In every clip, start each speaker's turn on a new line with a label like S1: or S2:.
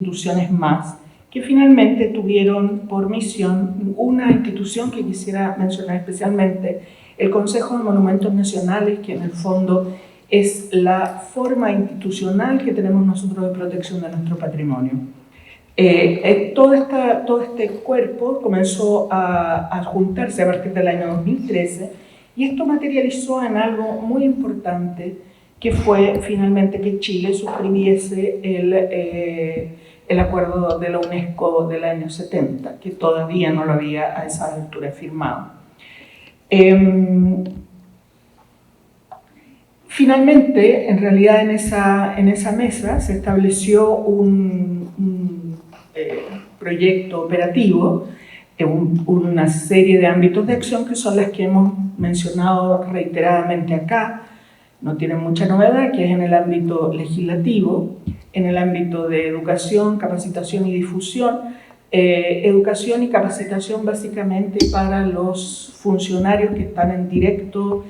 S1: instituciones más, que finalmente tuvieron por misión una institución que quisiera mencionar especialmente, el Consejo de Monumentos Nacionales, que en el fondo es la forma institucional que tenemos nosotros de protección de nuestro patrimonio. Todo este cuerpo comenzó a juntarse a partir del año 2013 y esto materializó en algo muy importante, que fue finalmente que Chile suscribiese el acuerdo de la UNESCO del año 70, que todavía no lo había a esa altura firmado. Finalmente, en realidad en esa mesa se estableció un proyecto operativo, una serie de ámbitos de acción que son las que hemos mencionado reiteradamente acá. No tienen mucha novedad, que es en el ámbito legislativo, en el ámbito de educación, capacitación y difusión. Educación y capacitación básicamente para los funcionarios que están en directo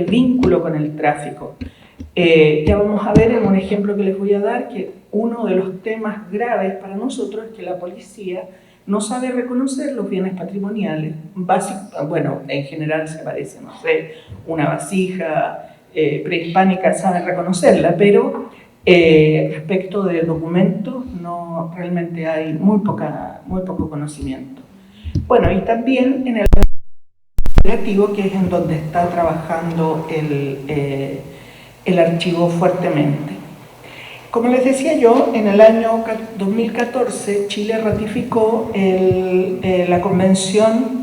S1: vínculo con el tráfico. Ya vamos a ver en un ejemplo que les voy a dar que uno de los temas graves para nosotros es que la policía no sabe reconocer los bienes patrimoniales. Bueno, en general se parece, no sé, una vasija prehispánica sabe reconocerla, pero respecto de documentos no, realmente hay muy poco conocimiento. Bueno, y también en el operativo, que es en donde está trabajando el archivo fuertemente. Como les decía yo, en el año 2014 Chile ratificó la Convención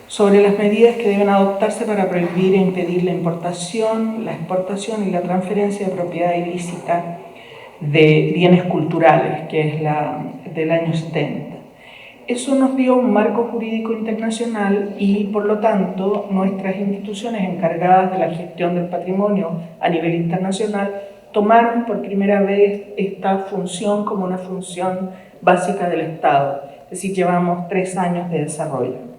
S1: sobre las medidas que deben adoptarse para prohibir e impedir la importación, la exportación y la transferencia de propiedad ilícita de bienes culturales, que es la del año 70. Eso nos dio un marco jurídico internacional y, por lo tanto, nuestras instituciones encargadas de la gestión del patrimonio a nivel internacional tomaron por primera vez esta función como una función básica del Estado. Es decir, llevamos 3 años de desarrollo.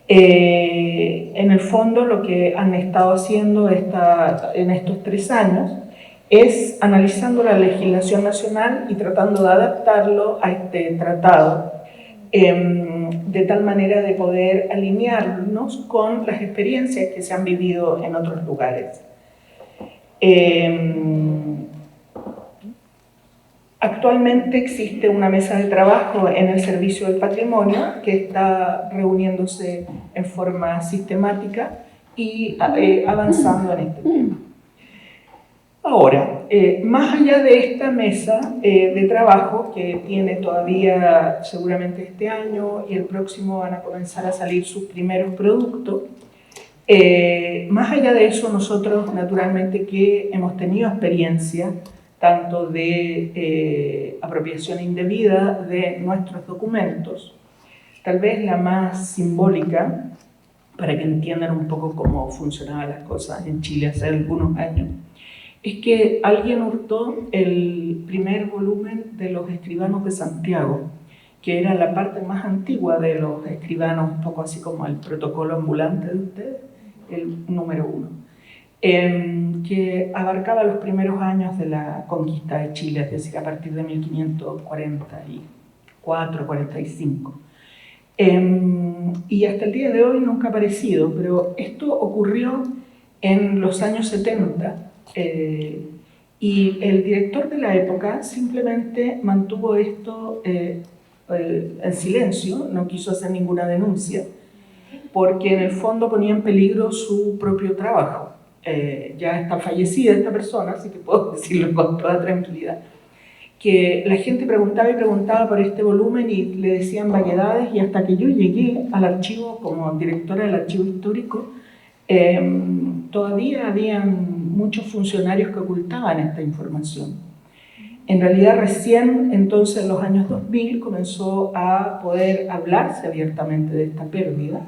S1: En el fondo, lo que han estado haciendo en estos 3 años es analizando la legislación nacional y tratando de adaptarlo a este tratado, de tal manera de poder alinearnos con las experiencias que se han vivido en otros lugares. Actualmente existe una mesa de trabajo en el Servicio del Patrimonio que está reuniéndose en forma sistemática y avanzando en este tema. Ahora, más allá de esta mesa de trabajo, que tiene todavía seguramente este año y el próximo van a comenzar a salir sus primeros productos, más allá de eso, nosotros naturalmente que hemos tenido experiencia tanto de apropiación indebida de nuestros documentos, tal vez la más simbólica, para que entiendan un poco cómo funcionaban las cosas en Chile hace algunos años, es que alguien hurtó el primer volumen de los escribanos de Santiago, que era la parte más antigua de los escribanos, un poco así como el protocolo ambulante de ustedes, el número 1, que abarcaba los primeros años de la conquista de Chile, es decir, a partir de 1544-45. Y hasta el día de hoy nunca ha aparecido, pero esto ocurrió en los años 70, y el director de la época simplemente mantuvo esto en silencio, no quiso hacer ninguna denuncia, porque en el fondo ponía en peligro su propio trabajo. Ya está fallecida esta persona, así que puedo decirlo con toda tranquilidad, que la gente preguntaba y preguntaba por este volumen y le decían vaguedades, y hasta que yo llegué al archivo como directora del archivo histórico, todavía habían muchos funcionarios que ocultaban esta información. En realidad recién entonces en los años 2000 comenzó a poder hablarse abiertamente de esta pérdida,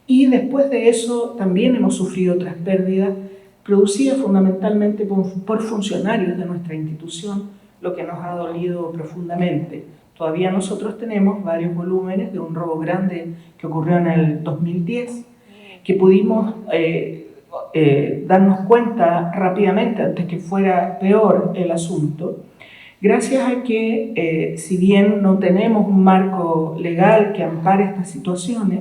S1: y después de eso también hemos sufrido otras pérdidas producidas fundamentalmente por funcionarios de nuestra institución, lo que nos ha dolido profundamente. Todavía nosotros tenemos varios volúmenes de un robo grande que ocurrió en el 2010, que pudimos darnos cuenta rápidamente, antes que fuera peor el asunto, Gracias a que, si bien no tenemos un marco legal que ampare estas situaciones,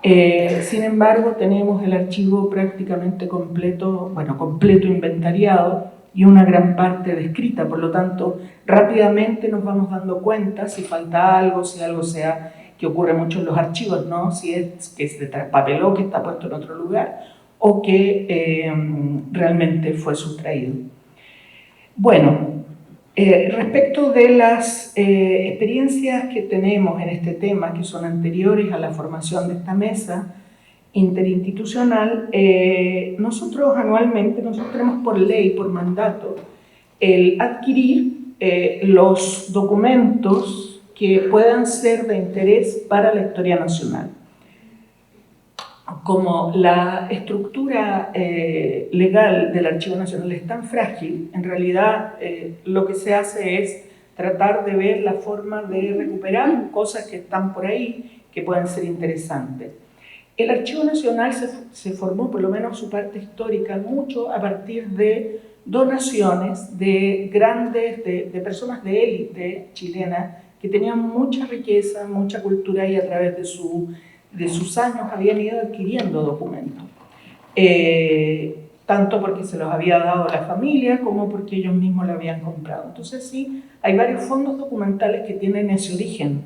S1: sin embargo tenemos el archivo prácticamente completo, bueno, completo inventariado y una gran parte descrita, por lo tanto rápidamente nos vamos dando cuenta si falta algo, si algo sea, que ocurre mucho en los archivos, ¿no? Si es que se traspapeló, que está puesto en otro lugar, o que realmente fue sustraído. Bueno, respecto de las experiencias que tenemos en este tema, que son anteriores a la formación de esta mesa interinstitucional, nosotros anualmente, nosotros tenemos por ley, por mandato, el adquirir los documentos que puedan ser de interés para la historia nacional. Como la estructura legal del Archivo Nacional es tan frágil, en realidad lo que se hace es tratar de ver la forma de recuperar cosas que están por ahí, que pueden ser interesantes. El Archivo Nacional se formó, por lo menos su parte histórica, mucho a partir de donaciones de grandes, de personas de élite chilena que tenían mucha riqueza, mucha cultura y a través de sus años habían ido adquiriendo documentos. Tanto porque se los había dado la familia como porque ellos mismos lo habían comprado. Entonces sí, hay varios fondos documentales que tienen ese origen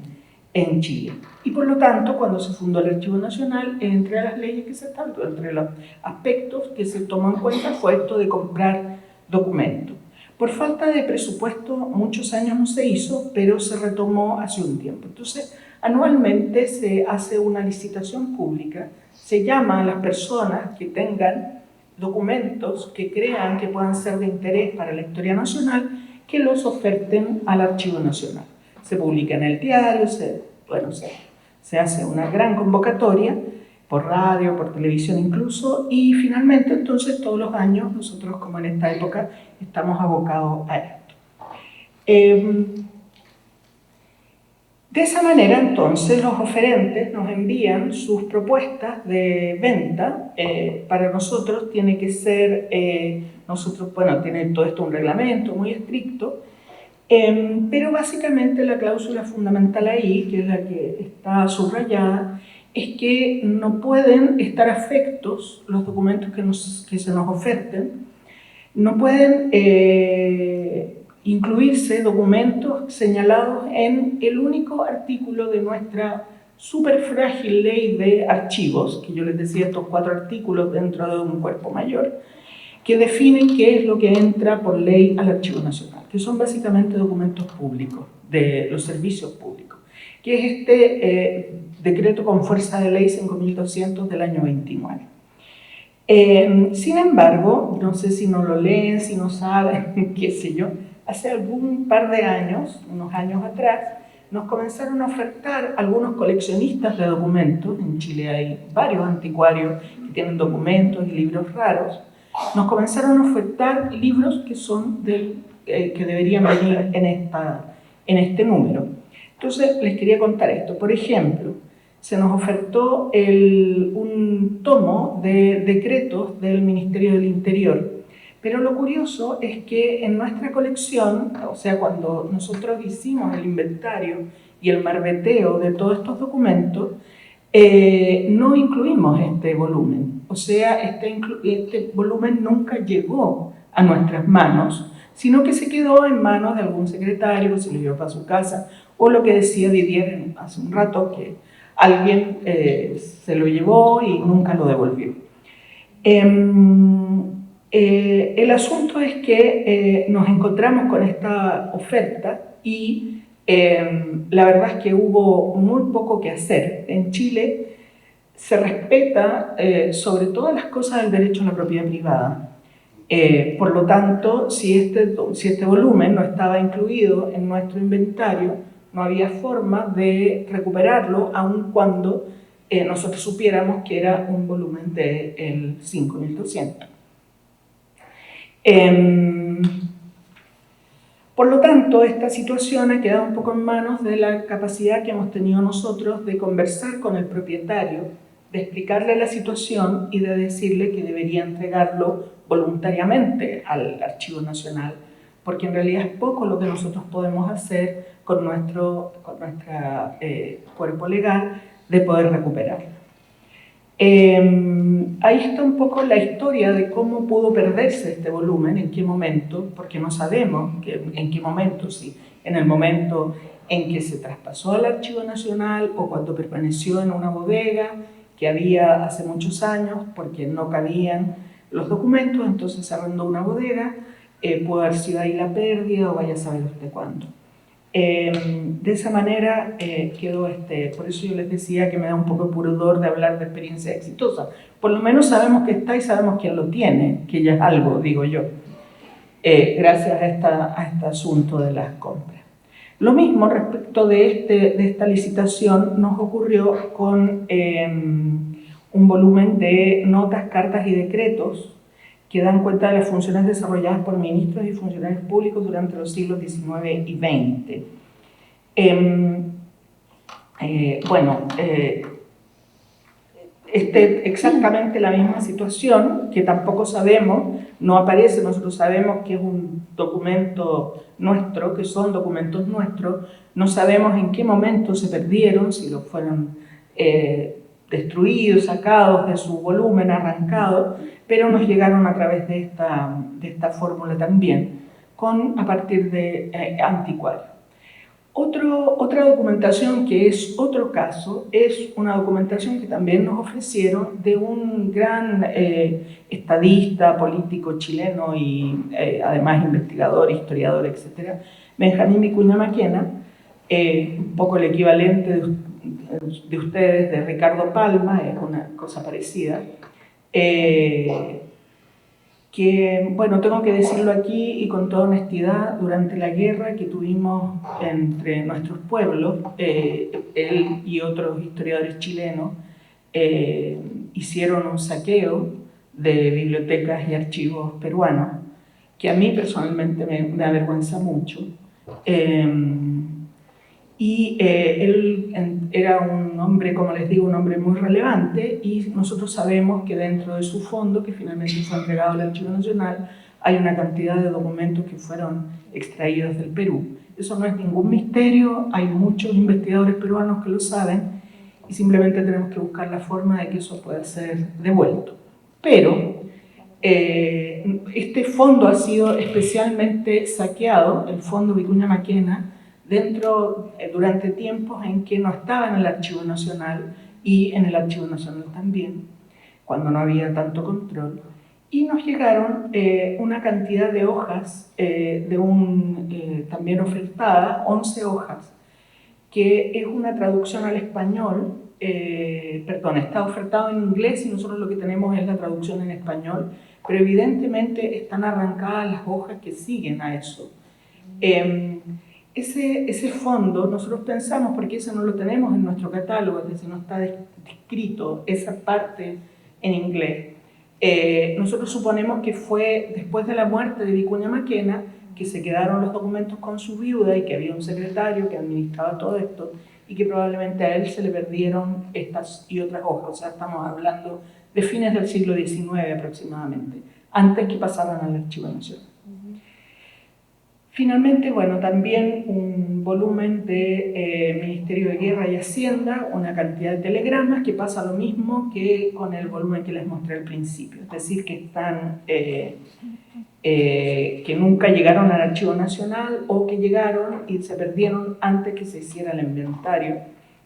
S1: en Chile. Y por lo tanto, cuando se fundó el Archivo Nacional, entre las leyes que se están, entre los aspectos que se tomó en cuenta fue esto de comprar documentos. Por falta de presupuesto, muchos años no se hizo, pero se retomó hace un tiempo. Entonces, anualmente se hace una licitación pública, se llama a las personas que tengan documentos que crean que puedan ser de interés para la historia nacional, que los oferten al Archivo Nacional. Se publica en el diario, se hace una gran convocatoria, por radio, por televisión incluso, y finalmente entonces todos los años nosotros, como en esta época, estamos abocados a esto. De esa manera, entonces, los oferentes nos envían sus propuestas de venta. Para nosotros tiene que ser, tiene todo esto un reglamento muy estricto, pero básicamente la cláusula fundamental ahí, que es la que está subrayada, es que no pueden estar afectos los documentos que se nos oferten, no pueden incluirse documentos señalados en el único artículo de nuestra súper frágil ley de archivos, que yo les decía, estos 4 artículos dentro de un cuerpo mayor, que definen qué es lo que entra por ley al Archivo Nacional, que son básicamente documentos públicos, de los servicios públicos, que es este decreto con fuerza de ley 5.200 del año 29. Sin embargo, no sé si no lo leen, si no saben, qué sé yo, hace algún par de años, unos años atrás, nos comenzaron a ofertar algunos coleccionistas de documentos, en Chile hay varios anticuarios que tienen documentos y libros raros, nos comenzaron a ofertar libros que son que deberían venir en este número. Entonces les quería contar esto. Por ejemplo, se nos ofertó un tomo de decretos del Ministerio del Interior. Pero lo curioso es que en nuestra colección, o sea, cuando nosotros hicimos el inventario y el marbeteo de todos estos documentos, no incluimos este volumen. O sea, este volumen nunca llegó a nuestras manos, sino que se quedó en manos de algún secretario, se lo llevó para su casa, o lo que decía Didier hace un rato, que alguien se lo llevó y nunca lo devolvió. El asunto es que nos encontramos con esta oferta y la verdad es que hubo muy poco que hacer. En Chile se respeta sobre todas las cosas el derecho a la propiedad privada. Por lo tanto, si este volumen no estaba incluido en nuestro inventario, no había forma de recuperarlo, aun cuando nosotros supiéramos que era un volumen del 5.200. Por lo tanto, esta situación ha quedado un poco en manos de la capacidad que hemos tenido nosotros de conversar con el propietario, de explicarle la situación y de decirle que debería entregarlo voluntariamente al Archivo Nacional, porque en realidad es poco lo que nosotros podemos hacer con nuestro cuerpo legal de poder recuperarlo. Ahí está un poco la historia de cómo pudo perderse este volumen, en qué momento, porque no sabemos en qué momento, si en el momento en que se traspasó al Archivo Nacional o cuando permaneció en una bodega que había hace muchos años porque no cabían los documentos, entonces se arrendó una bodega, pudo haber sido ahí la pérdida o vaya a saber usted cuándo. De esa manera quedó por eso yo les decía que me da un poco de pudor de hablar de experiencia exitosa. Por lo menos sabemos que está y sabemos quién lo tiene, que ya es algo, digo yo, gracias a este asunto de las compras. Lo mismo respecto de esta licitación nos ocurrió con un volumen de notas, cartas y decretos que dan cuenta de las funciones desarrolladas por ministros y funcionarios públicos durante los siglos XIX y XX. Exactamente la misma situación, que tampoco sabemos, no aparece, nosotros sabemos que es un documento nuestro, que son documentos nuestros, no sabemos en qué momento se perdieron, si los fueron destruidos, sacados de su volumen, arrancados, pero nos llegaron a través de esta fórmula también, a partir de anticuarios. Otra documentación que es otro caso es una documentación que también nos ofrecieron de un gran estadista, político chileno y además investigador, historiador, etc., Benjamín Vicuña Maquena, un poco el equivalente de ustedes de Ricardo Palma, es una cosa parecida, que, bueno, tengo que decirlo aquí y con toda honestidad, durante la guerra que tuvimos entre nuestros pueblos, él y otros historiadores chilenos hicieron un saqueo de bibliotecas y archivos peruanos, que a mí personalmente me avergüenza mucho. Él era un hombre, como les digo, un hombre muy relevante, y nosotros sabemos que dentro de su fondo, que finalmente fue entregado al Archivo Nacional, hay una cantidad de documentos que fueron extraídos del Perú. Eso no es ningún misterio, hay muchos investigadores peruanos que lo saben, y simplemente tenemos que buscar la forma de que eso pueda ser devuelto. Pero este fondo ha sido especialmente saqueado, el fondo Vicuña Maquena, durante tiempos en que no estaba en el Archivo Nacional y en el Archivo Nacional también, cuando no había tanto control, y nos llegaron una cantidad de hojas, también ofertada, 11 hojas, que es una traducción al español, está ofertado en inglés y nosotros lo que tenemos es la traducción en español, pero evidentemente están arrancadas las hojas que siguen a eso. Ese fondo, nosotros pensamos, porque eso no lo tenemos en nuestro catálogo, es decir, no está descrito esa parte en inglés. Nosotros suponemos que fue después de la muerte de Vicuña Maquena que se quedaron los documentos con su viuda y que había un secretario que administraba todo esto y que probablemente a él se le perdieron estas y otras hojas. O sea, estamos hablando de fines del siglo XIX aproximadamente, antes que pasaran al Archivo Nacional. Finalmente, bueno, también un volumen de Ministerio de Guerra y Hacienda, una cantidad de telegramas, que pasa lo mismo que con el volumen que les mostré al principio, es decir, que están que nunca llegaron al Archivo Nacional o que llegaron y se perdieron antes que se hiciera el inventario.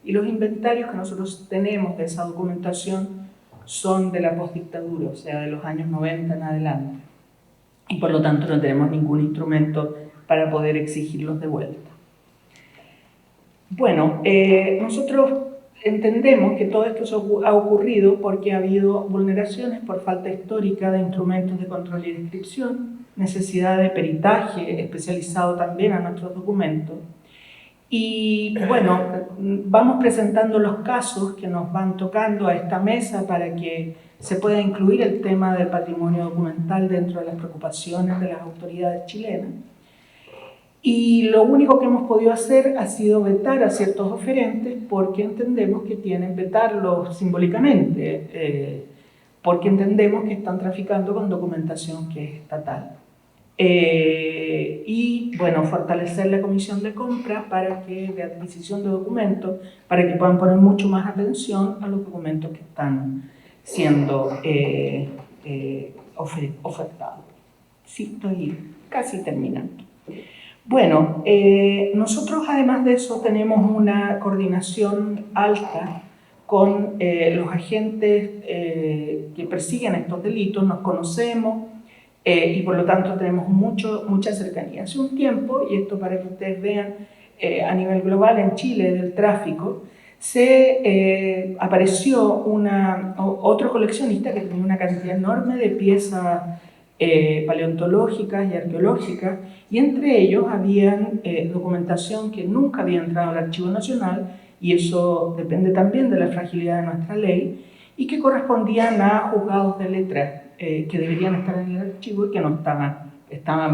S1: Y los inventarios que nosotros tenemos de esa documentación son de la postdictadura, o sea, de los años 90 en adelante. Y por lo tanto no tenemos ningún instrumento para poder exigirlos de vuelta. Bueno, nosotros entendemos que todo esto ha ocurrido porque ha habido vulneraciones por falta histórica de instrumentos de control y descripción, necesidad de peritaje especializado también a nuestros documentos. Y bueno, vamos presentando los casos que nos van tocando a esta mesa para que se pueda incluir el tema del patrimonio documental dentro de las preocupaciones de las autoridades chilenas. Y lo único que hemos podido hacer ha sido vetar a ciertos oferentes porque entendemos que vetarlos simbólicamente, porque entendemos que están traficando con documentación que es estatal. Y bueno, fortalecer la comisión de compra de adquisición de documentos, para que puedan poner mucho más atención a los documentos que están siendo ofertados. Sí, estoy casi terminando. Bueno, nosotros además de eso tenemos una coordinación alta con los agentes que persiguen estos delitos, nos conocemos y por lo tanto tenemos mucha cercanía. Hace un tiempo, y esto para que ustedes vean a nivel global en Chile del tráfico, apareció otro coleccionista que tenía una cantidad enorme de piezas paleontológicas y arqueológicas, y entre ellos habían documentación que nunca había entrado al Archivo Nacional, y eso depende también de la fragilidad de nuestra ley, y que correspondían a juzgados de letras que deberían estar en el archivo y que no estaban,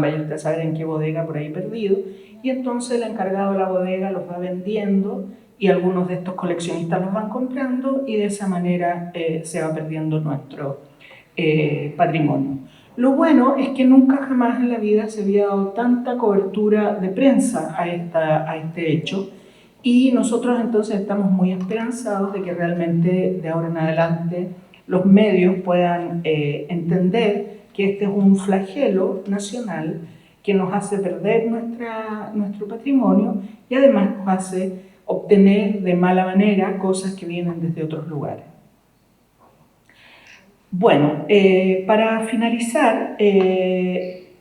S1: vaya usted a saber en qué bodega por ahí perdido, y entonces el encargado de la bodega los va vendiendo y algunos de estos coleccionistas los van comprando, y de esa manera se va perdiendo nuestro patrimonio. Lo bueno es que nunca jamás en la vida se había dado tanta cobertura de prensa a este hecho, y nosotros entonces estamos muy esperanzados de que realmente de ahora en adelante los medios puedan entender que este es un flagelo nacional que nos hace perder nuestro patrimonio, y además nos hace obtener de mala manera cosas que vienen desde otros lugares. Bueno, para finalizar,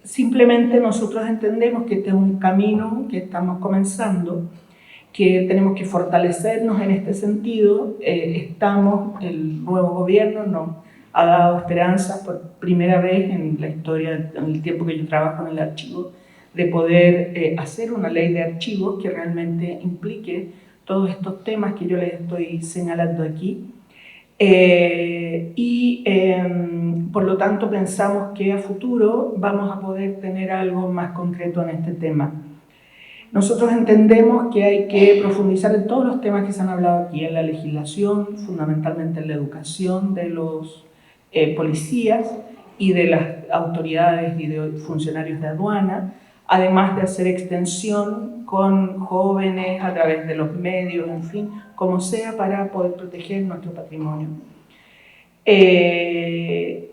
S1: simplemente nosotros entendemos que este es un camino que estamos comenzando, que tenemos que fortalecernos en este sentido. El nuevo gobierno nos ha dado esperanzas por primera vez en la historia, en el tiempo que yo trabajo en el archivo, de poder hacer una ley de archivos que realmente implique todos estos temas que yo les estoy señalando aquí. Por lo tanto pensamos que a futuro vamos a poder tener algo más concreto en este tema. Nosotros entendemos que hay que profundizar en todos los temas que se han hablado aquí, en la legislación, fundamentalmente en la educación de los policías y de las autoridades y de funcionarios de aduana, además de hacer extensión con jóvenes a través de los medios, en fin, como sea, para poder proteger nuestro patrimonio.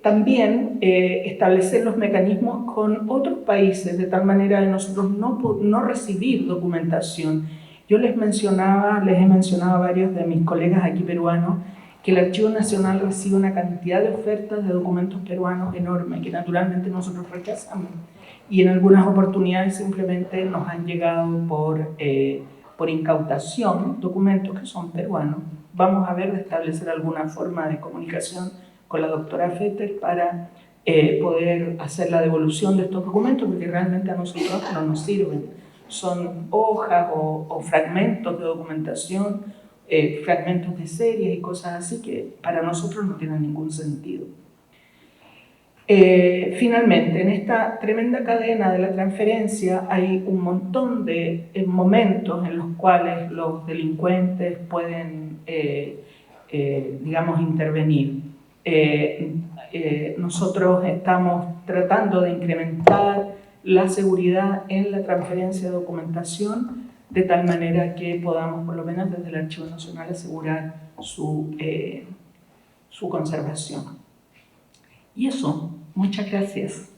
S1: También establecer los mecanismos con otros países, de tal manera de nosotros no recibir documentación. Yo les he mencionado a varios de mis colegas aquí peruanos que el Archivo Nacional recibe una cantidad de ofertas de documentos peruanos enorme, que naturalmente nosotros rechazamos. Y en algunas oportunidades simplemente nos han llegado por incautación documentos que son peruanos. Vamos a ver de establecer alguna forma de comunicación con la doctora Fetter para poder hacer la devolución de estos documentos, porque realmente a nosotros no nos sirven. Son hojas o fragmentos de documentación, fragmentos de series y cosas así que para nosotros no tienen ningún sentido. Finalmente, en esta tremenda cadena de la transferencia hay un montón de momentos en los cuales los delincuentes pueden, digamos, intervenir. Nosotros estamos tratando de incrementar la seguridad en la transferencia de documentación, de tal manera que podamos, por lo menos desde el Archivo Nacional, asegurar su conservación. Y eso, muchas gracias.